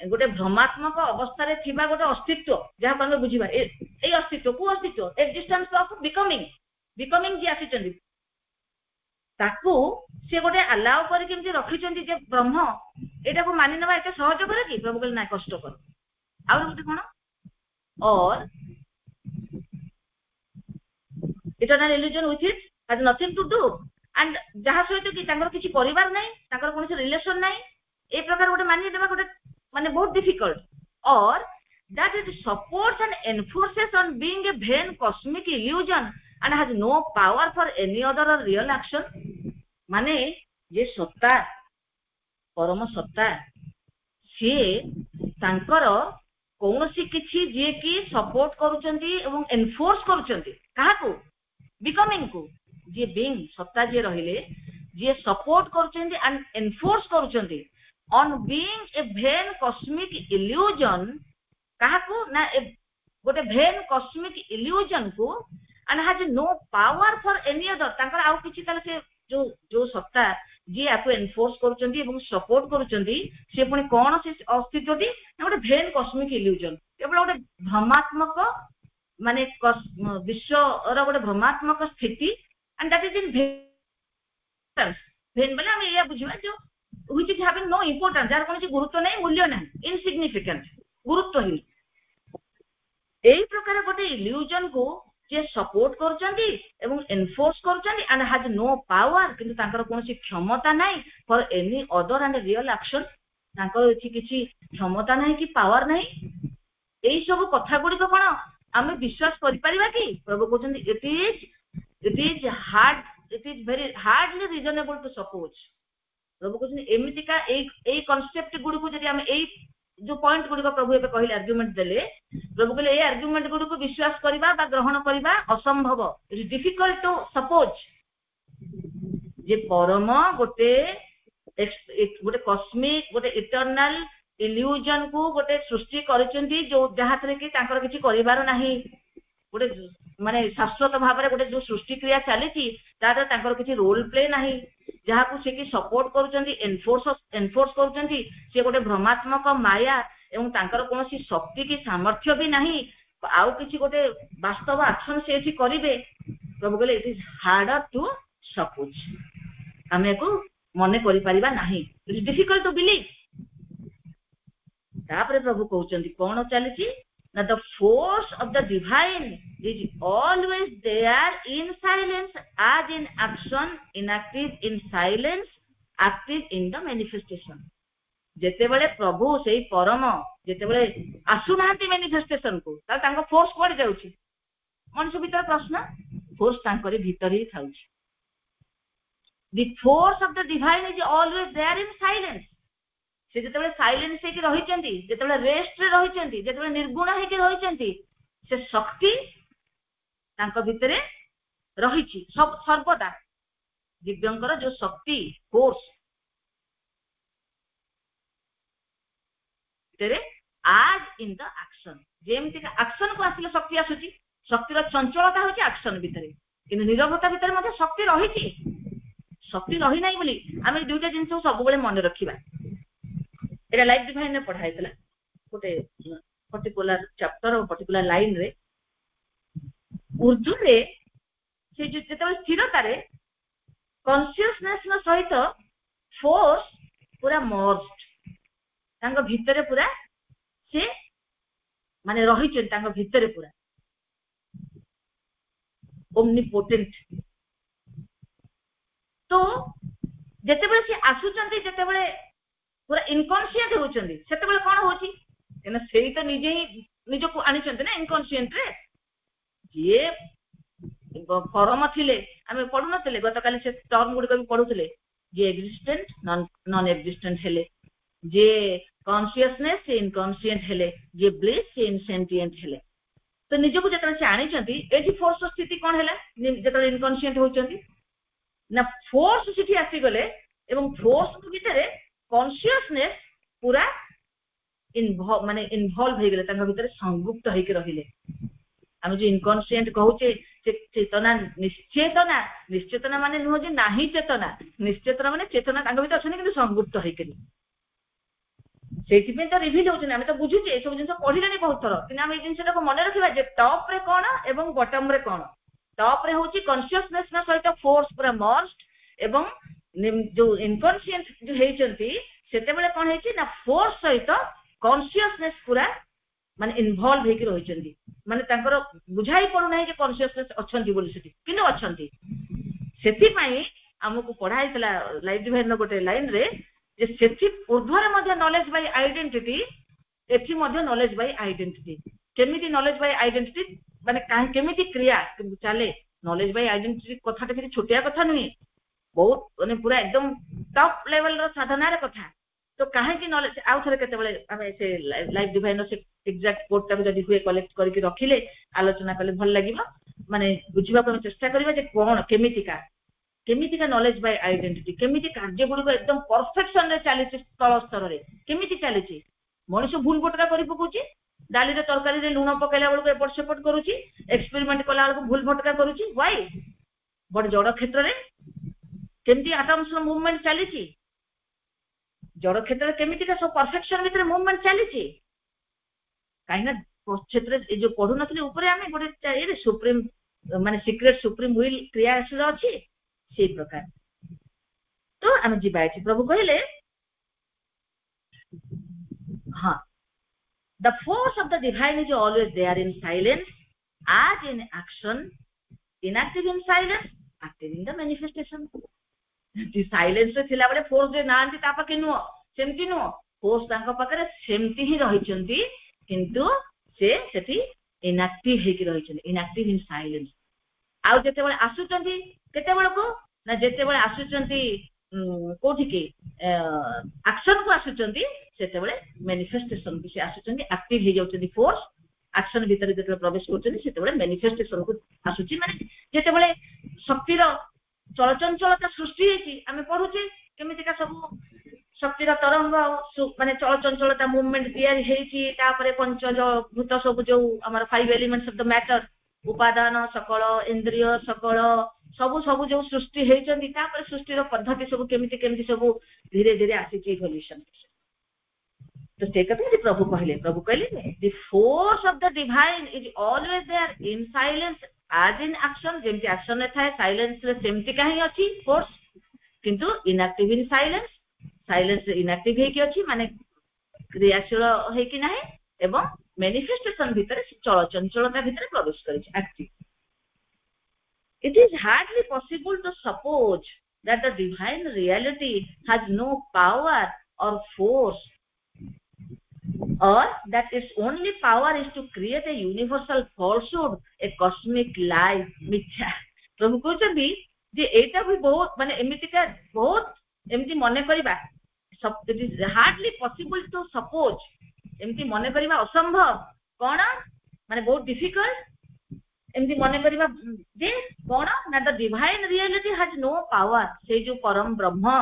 गोटे भ्रमात्मक अवस्था रे थिबा गोटे अस्तित्व जहा हम बुझिबा ए अस्तित्व को अस्तित्व एक्जिस्टेंस ऑफ बिकमिंग जे आसीचंदी ताकू से गोटे अलाउ करि केमति रखिचंदी जे ब्रह्म एटा को मानि नबा एते सहज करे कि प्रभु कहले ना कष्ट कर और गोटे कोन और eternal illusion with it has nothing to do and जहा सहित कि तांकर किछि परिवार नै तांकर कोनसे रिलेशन नै ए प्रकार गोटे मानि देबा गोटे माने बहुत डिफिकल्ट और that it supports and enforces on being a vain cosmic illusion and has no power for any other or real action माने ये सत्ता परम सत्ता से तांकर कोनोसी किछि जे कि सपोर्ट करूचंती एवं एनफोर्स करूचंती काहा को बिकमिंग को जे बीइंग सत्ता जे रहिले जे सपोर्ट करूचंती एंड एनफोर्स करूचंती on being a vain cosmic illusion kaha ko na gote vain cosmic illusion ko and has no power for any other tankar au kichi tale se jo satta je apu enforce karuchandi ebong support karuchandi se puni kon se अस्तित्व टी गोटे vain cosmic illusion केवल गोटे भ्रमात्मक माने विश्व रो गोटे भ्रमात्मक स्थिति and that is in vain बले हम ये बुझिबा जो which is having no importance जार कोन गुरुत्व नहीं मूल्य नहीं insignificant गुरुत्वहीन एई प्रकार गोटे इल्यूजन को जे सपोर्ट करचंदी एवं एनफोर्स करचंदी एंड हैज नो पावर किंतु तांकर कोनोसी क्षमता नाही for any other and real action तांकर एठी किछि क्षमता नाही कि पावर नाही एई सब कथा गुडी को कोन आमे विश्वास करि परिबा कि प्रभु कहचंदी it is hard it is very hardly reasonable to suppose प्रभु कहचंदी एमितिका एई कांसेप्ट गुडी को जदि आमे एई जो पॉइंट गुडी को प्रभु एबे कहिले आर्गुमेंट देले प्रभु कहले ए आर्गुमेंट गुडी को विश्वास करबा बा ग्रहण करबा असंभव it is difficult to suppose जे परम गोटे गोटे कॉस्मिक गोटे इटर्नल इल्यूजन को गोटे सृष्टि करिसेंती जो जहातरे कि तांकर किछि करिवार नाही गोटे माने शाश्वत भाव में गोटे जो सृष्टि क्रिया चली तार तांकर किछि रोल प्ले नाही जहाँ को से कि सपोर्ट करुचंती एनफोर्स करुचंती से गोटे भ्रमात्मक माया एवं तांकर कोनोसी शक्ति की सामर्थ्य भी नाही आउ किछि गोटे वास्तव एक्शन से एथि करिवे प्रभु कहले it is harder to suppose हमें को मने करि परिबा नाही it is difficult to believe तापर प्रभु कहउचंती कोन चलीची ना the force of the divine is always there in silence as in action inactive in silence active in the manifestation जेते बेले प्रभु सेही परम जेते बेले आसु नांती मैनिफेस्टेशन को तांको फोर्स पड़ जाउची मनुष्य भीतर प्रश्न फोर्स तांकरी भीतर ही थाउची the force of the divine is always there in silence से जेते बेले साइलेंस हे कि रहिचंती जेते बेले रेस्ट रे रहिचंती जेते बेले निर्गुण हे कि रहिचंती से शक्ति तांको भितरे रहिछि सब सर्वदा दिव्यंकर जो शक्ति फोर्स तेरे आज इन द एक्शन जेमति का एक्शन को आसिले शक्ति आसुची शक्तिर चंचलता होची एक्शन भितरे किन निरवता भितरे मध्ये शक्ति रहिछि शक्ति रहि नाही बोली आमे दुटा जिंस सब बेले मन रखिबा एटा लाइफ डिवाइन ने पढाइतला गोटे पर्टिकुलर चैप्टर और पर्टिकुलर लाइन रे ऊर्ध्व रे से जो जेते स्थिरता रे कॉन्शियसनेस न सहित फोर्स पूरा मर्ज्ड तांको भितरे पूरा से माने रहि छन तांको भितरे पूरा ओमनीपोटेंट तो जेते बेले से आसुचंती जेते बेले पूरा इनकॉन्शियंट होचंती सेते बेले कोन होची एना सेही तो निजे ही निजो को आनी चंती ना इनकॉन्शियंट रे जे परम थिले आमे पढु नथिले गतकाली से टर्म गुडी भी पढुथिले जे एक्जिस्टेंट नॉन एक्जिस्टेंट हेले जे कॉन्शियसनेस से इनकॉन्शियंट हेले जे ब्लिस से इनसेंटिएंट हेले तो निजो को जतरा से आनी चंती एजी फोर्स स्थिति कोन हेला जतरा इनकॉन्शियंट होचंती ना फोर्स सिटी आसी गले एवं फोर्स के भीतर कॉन्शियसनेस पूरा इन्वॉल्व हो गले तांका भीतर संयुक्त होई के रहिले हम जो इनकॉन्शियंट कहूचे चेतना निश्चेतना माने नुह जे नाही चेतना निश्चेतना माने चेतना तांका भीतर अछन कि संयुक्त होई के सेठी पे तो रिवील होछन हम तो बुझुचे ए सब जिंस पढिलेनी बहुत थर कि हम ए जिंसटा को मन रखिबा जे टॉप रे कोन एवं बॉटम रे कोन टॉप रे होची कॉन्शियसनेस ना सहित फोर्स पूरा मर्ज्ड एवं जो इनकॉन्शियंट जो हेचंती सेते बेले कोन हेची ना फोर्स सहित कॉन्शियसनेस पूरा माने इन्वॉल्व हेकी रहिचंती माने तांकर बुझाई पडु नाही जे कॉन्शियसनेस अछंती बोली सेठी किनो अछंती सेठी पई हमकु पढाइतला लाइफ डिवाइन न गोटे लाइन रे जे सेठी ऊर्ध्वर मध्ये नॉलेज बाय आइडेंटिटी एठी मध्ये नॉलेज बाय आइडेंटिटी केमिति नॉलेज बाय आइडेंटिटी माने काहे केमिति क्रिया चले नॉलेज बाय आइडेंटिटी कथाटा किछि छोटिया कथा नहीं बहुत माने पूरा एकदम टॉप लेवल रो साधना रे कथा तो काहे कि नॉलेज आउ थरे केते बेले हमें से लाइफ डिवाइन से एग्जैक्ट कोड टा जदी हुए कलेक्ट करके रखिले आलोचना कले भल लागिबा माने बुझिबा को चेष्टा करबा जे कोन केमितिका नॉलेज बाय आइडेंटिटी केमिति कार्य गुडी एकदम परफेक्शन रे चली तळ स्तर रे केमिति चली मनुष्य भूल बटका करि पकुची डाली रे तरकारी रे लूण पकेला बेलको एपट सेपट करूची एक्सपेरिमेंट कला बेलको भूल भटका करूची व्हाई बड जड़ क्षेत्र रे केमिति एटम्स रो मूवमेंट चली जड़ क्षेत्र रे केमिति का सब परफेक्शन भीतर मूवमेंट चली काहे ना क्षेत्र जो पढु नथले ऊपर आमे गोटे ए सुप्रीम माने सीक्रेट सुप्रीम विल क्रियाशील अछि से प्रकार तो आम जीवा प्रभु कहले हाँ the force of the divine is always there in silence as in action, inactive in silence, active in the manifestation. the silence रे थिला बले force रे नांती ता पाके नुह सेमती नुह force तांका पाकरे सेमती ही रहिचंती किंतु से सेठी inactive हे कि रहिचंती inactive in silence आउ जेते बळे आसुचंती केते बळे को ना जेते बळे आसुचंती कोठी के एक्शन को आसुचंती सेते बळे मैनिफेस्टेशन को से आसुचंती एक्टिव हे जाउचंती फोर्स एक्शन भीतर जेते प्रवेश करचंती सेते बळे मैनिफेस्टेशन को आसुची माने जेते बळे शक्ति रो चलचंचलता सृष्टि हेची आमे पढुचे केमिति का सब शक्ति रो तरंग माने चलचंचलता मूवमेंट तयारी हेची तापरे पंचज भूत सब जो हमर 5 एलिमेंट्स ऑफ द मैटर उपादान सकल इंद्रिय सकल सब सब जो सृष्टि हेचंती तापर सृष्टि रो पद्धति सब केमिति सब धीरे धीरे आसीची इवोल्यूशन तो से कते प्रभु कहले the force of the divine is always there in silence as in action जेमति एक्शन रे थाए साइलेंस रे सेमति काहे अछि फोर्स किंतु इनएक्टिव इन साइलेंस रे इनएक्टिव हे कि अछि माने क्रियाशील हे कि नाही एवं मैनिफेस्टेशन भीतर चलचंचलता भीतर प्रवेश करै छै active. It is hardly possible to suppose that the divine reality has no power or force, or that its only power is to create a universal falsehood, a cosmic lie, मिथ्या. प्रभु कहते जे एटा भी बहुत माने एमिति का बहुत एमिति मने करिबा सब it is hardly possible to suppose एमिति मने करिबा असंभव कोन माने बहुत डिफिकल्ट एमिति मने करिबा जे कोन ना the divine reality has no power से जो परम ब्रह्म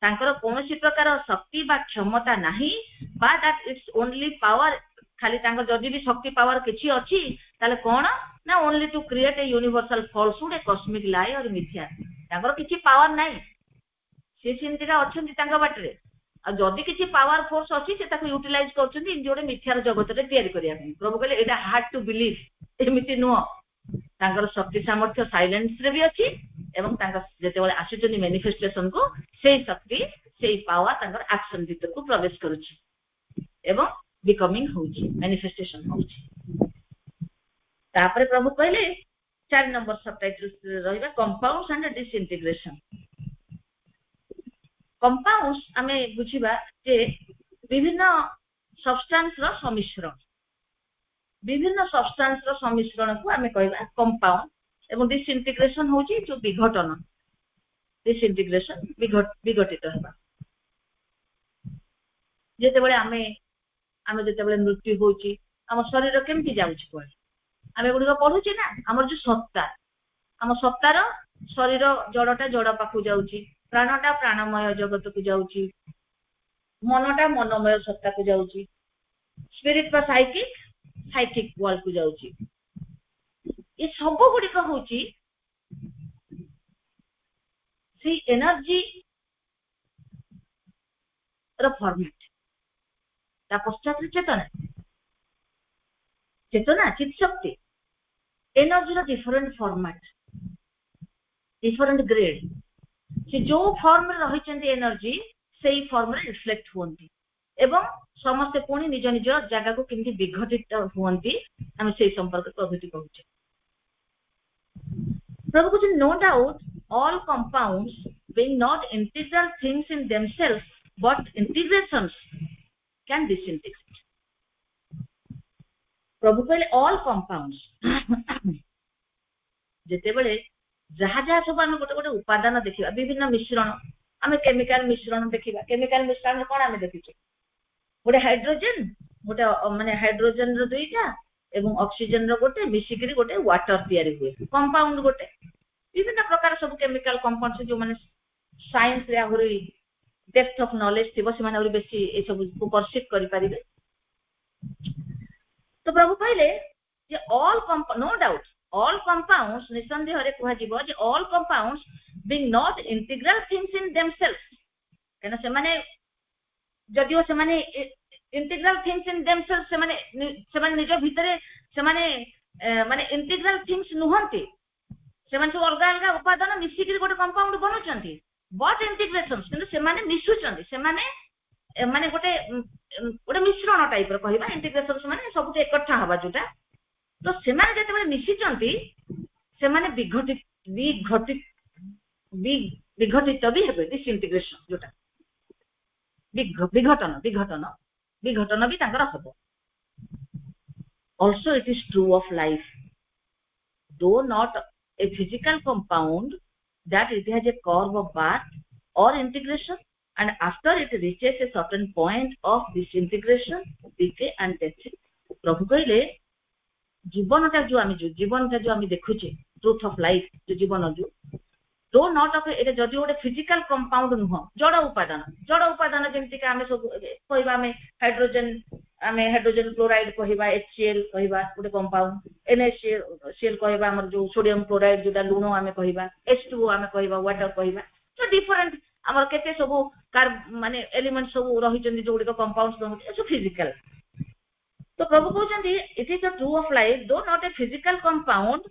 तांकर कोनोसी प्रकार शक्ति बा क्षमता नाही बा दैट इट्स ओनली पावर खाली तांकर जदी भी शक्ति पावर किछि अछि ताले कोन ना only to create a universal falsehood a cosmic lie और मिथ्या तांकर किछि पावर नाही से सिंतिका अछंती तांका बाटरे आ जदी किछि पावर फोर्स अछि से ताको यूटिलाइज करछंती जोडे मिथ्यार जगत रे तयारी करिया प्रभु कहले एटा हार्ड टू बिलीव एमिति नो तांकर शक्ति सामर्थ्य साइलेंस रे भी अछि एवं तांका जेते बेले आसुचनी मैनिफेस्टेशन को सेही शक्ति सेही पावर तांकर एक्शन भीतर को प्रवेश करूची एवं बिकमिंग होची मैनिफेस्टेशन होची. तापर प्रभु कहले 4 नंबर सबटाइटल रहिबा कंपाउंड्स एंड डिसइंटीग्रेशन. कंपाउंड्स हमें बुझिबा जे विभिन्न सब्सटेंस रो समिश्रण विभिन्न सब्सटेंस रो समिश्रण को हमें कहबा कंपाउंड एवं डिसइंटीग्रेशन होची जो विघटन डिसइंटीग्रेशन विघटित हेबा जेते बेले हमें जेते बेले मृत्यु होची हम शरीर केमति जाउची कोन हमें गुडी पढुची ना हमर जो सत्ता रो शरीर जड़टा जड़ पाखु जाउची प्राणटा प्राणमय जगत को जाउची मनटा मनमय सत्ता को जाउची स्पिरिट बा साइकिक वर्ल्ड को जाउची ये सब गुडी का होची सी एनर्जी रो फॉर्मेट ता पश्चात चेतना चित शक्ति एनर्जी रो डिफरेंट फॉर्मेट डिफरेंट ग्रेड से जो फॉर्म रे रही चंदी एनर्जी सेही फॉर्म रे रिफ्लेक्ट होंती एवं समस्त पुणी निज निज जगह को किंती विघटित होंती हम सेही संपर्क प्रभुति कहूचे. प्रभु कुछ no doubt all compounds being not integral things in themselves but integrations can disintegrate. प्रभु कहले all compounds जेते बेले जहा जहा सब हम गोटे गोटे उपादान देखिबा विभिन्न मिश्रण हमें केमिकल मिश्रण देखिबा केमिकल मिश्रण कोन हमें देखिछे गोटे हाइड्रोजन गोटे माने हाइड्रोजन रो दुईटा एवं ऑक्सीजन रो गोटे मिसिकरी गोटे वाटर तयारी हुए कंपाउंड गोटे विभिन्न प्रकार सब केमिकल कंपाउंड्स जो माने साइंस रे आहुरी डेप्थ ऑफ नॉलेज थिबो से माने आहुरी बेसी ए सब को परसिव करि परिबे. तो प्रभु कहले जे all no doubt all compounds निसंदेह रे कुहा जीवो जे all compounds being not integral things in themselves केना से माने जदियो से माने integral things in themselves से माने निज भितरे से माने integral things नुहंती से माने सब अलग अलग उपादान मिसिकरी गोटे कंपाउंड बनउचंती बट इंटीग्रेशंस किंतु से माने मिसुचंती से माने माने गोटे गोटे मिश्रण टाइप रो कहबा इंटीग्रेशन माने सब एकठा हवा जोटा तो से माने जते बेले मिसिचंती से माने विघटित विघटित विघटित भी हेबे डिसइंटीग्रेशन जोटा विघटन विघटन विघटन भी तांकर हबो also it is true of life though not a physical compound that it has a curve of birth or integration and after it reaches a certain point of disintegration decay and death प्रभु कहले जीवनटा जो आमी देखुचे ट्रुथ ऑफ लाइफ जो जीवन जो तो नॉट ऑफ एटा जदि गोटे फिजिकल कंपाउंड नुह जड़ उपादान जेमति के आमे सब कहबा आमे हाइड्रोजन क्लोराइड कहबा HCl कहबा गोटे कंपाउंड NaCl कहबा हमर जो सोडियम क्लोराइड जोटा लुण आमे कहबा H2O आमे कहबा वाटर कहबा तो डिफरेंट हमर केते सब माने एलिमेंट सब रही चंदी जो गुडी कंपाउंड्स रही सो फिजिकल तो प्रभु कहउचंदी it is the true of life though not a physical compound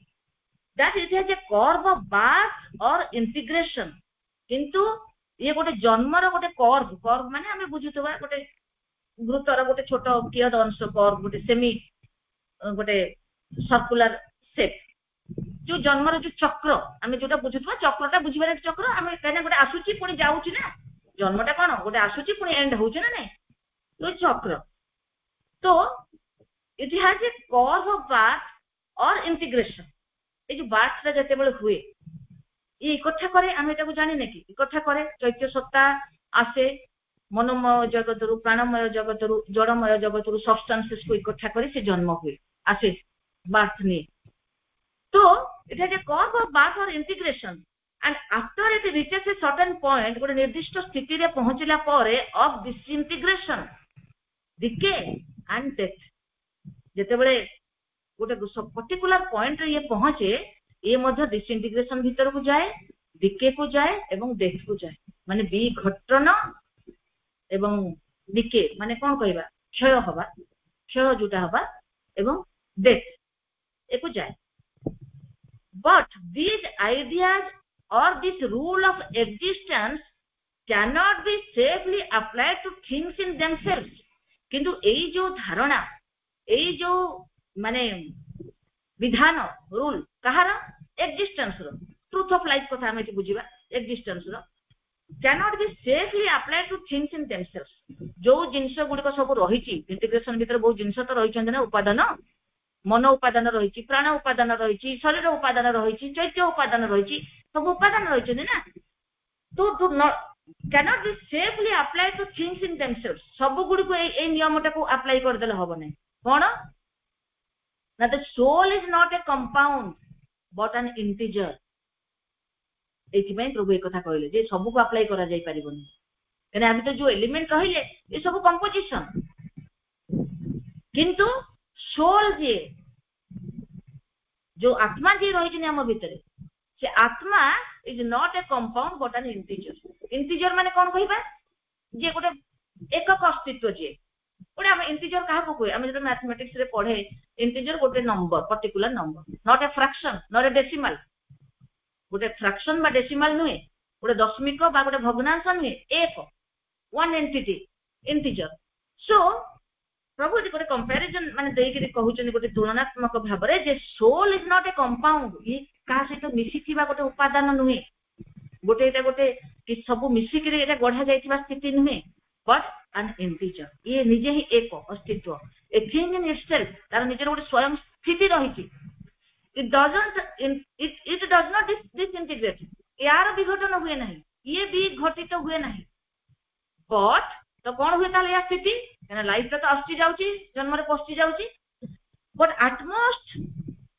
that it has a curve of birth or integration किंतु ये गोटे जन्मर गोटे कर्व माने हमें बुझुतबा गोटे वृत्तर गोटे छोट कियद अंश कर्व गोटे सेमी गोटे सर्कुलर शेप जो जन्मर जो चक्र हमें जोटा बुझुतबा चक्रटा बुझिबार चक्र हमें कहना गोटे आसुची पुनी जाउची ना जन्मटा कोन गोटे आसुची पुनी एंड होउची ना नै तो चक्र तो it has a curve of birth और इंटीग्रेशन ए जो बातटा जते बेले हुए ये इकट्ठा करे हम एटा को जानि नै कि इकट्ठा करे चैत्य सत्ता आसे मनोमय जगत रु प्राणमय जगत रु जड़मय जगत रु सब्सटेंसेस को इकट्ठा करे से जन्म हुए आसे बात ने तो it has a curve of birth और integration and after it reaches a certain point गोटे निर्दिष्ट स्थिति रे पहुंचला पारे of disintegration decay and death जते बेले गोटे पर्टिकुलर पॉइंट रे ये पहुंचे ये मध्य डिसइंटीग्रेशन भीतर को जाए डिके को जाए एवं डेथ को जाए माने विघटन एवं डिके माने कोन कहबा क्षय जोटा हबा एवं डेथ एको जाए but these ideas or this rule of existence cannot be safely applied to things in themselves किंतु एई जो धारणा एई जो माने विधान रूल कहार एक्जिस्टेंस रो ट्रुथ ऑफ लाइफ कथा हमें बुझिबा एक्जिस्टेंस रो cannot be safely applied to things in themselves जो जिंस गुडी को सब रहिची इंटीग्रेशन भीतर बहुत जिंस तो रहिचंद ना उपादान मन उपादान रहिची प्राण उपादान रहिची शरीर उपादान रहिची चैत्य उपादान रहिची सब उपादान रहिचंद ना तो cannot be safely applied to things in themselves सब गुडी को ए नियमटा को अप्लाई कर देले होबो नै कोन ना the soul is not a compound but an integer एथि में प्रभु एक कथा कहले जे सब को अप्लाई करा जाई परिबोनी कने हम तो जो एलिमेंट कहले ये सब कंपोजिशन किंतु सोल जे जो आत्मा जे रही छै हम भीतर से आत्मा is not a compound but N integer माने कोन कहिबा जे गोटे एकक अस्तित्व जे गोटे हम इंटीजर कहा को कोइ हम जब मैथमेटिक्स रे पढ़े इंटीजर गोटे number particular number not a fraction not a decimal गोटे फ्रैक्शन बा डेसिमल नुहे गोटे दशमिक बा गोटे भग्नांश नुहे एक वन एंटिटी इंटीजर सो प्रभु जी गोटे कंपैरिजन माने देई के कहउचनी गोटे तुलनात्मक भाव रे जे soul is not a compound ये का से तो मिसी थिबा गोटे उपादान नुहे गोटे एटा गोटे कि सब मिसी के एटा गढा जाईथिबा स्थिति नुहे बट an integer ये निजे ही एक अस्तित्व a thing in itself तार निजे गोटे स्वयं स्थिति रहिछि it does not disintegrate यार विघटन हुए नहीं ये भी घटित हुए नहीं बट तो कौन हुए ताले या स्थिति ना लाइफ तो आस्ति जाउची जन्म रे पस्ति जाउची but at most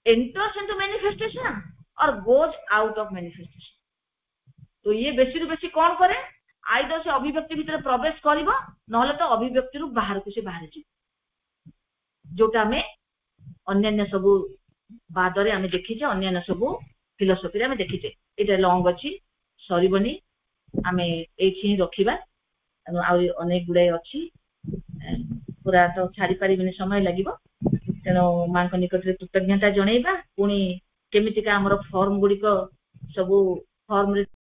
enters into manifestation or goes out of manifestation तो ये बेसी रु बेसी कौन करे आइदर से अभिव्यक्ति भीतर प्रवेश करिवो नहले तो अभिव्यक्ति रु बाहर को से बाहर जी जोटा में अन्य सब बाद रे हमें देखि जे अन्य सब फिलोसफी रे हमें देखि जे एटा लॉन्ग अछि सरीबनी हमें एछि रखिबा आ अनेक गुडे अछि पूरा तो छाड़ी पारिबिनी समय लागिबो तेनो मां को निकट रे कृतज्ञता जणैबा पुनी केमितिका हमर फॉर्म गुडी को सब फॉर्म रे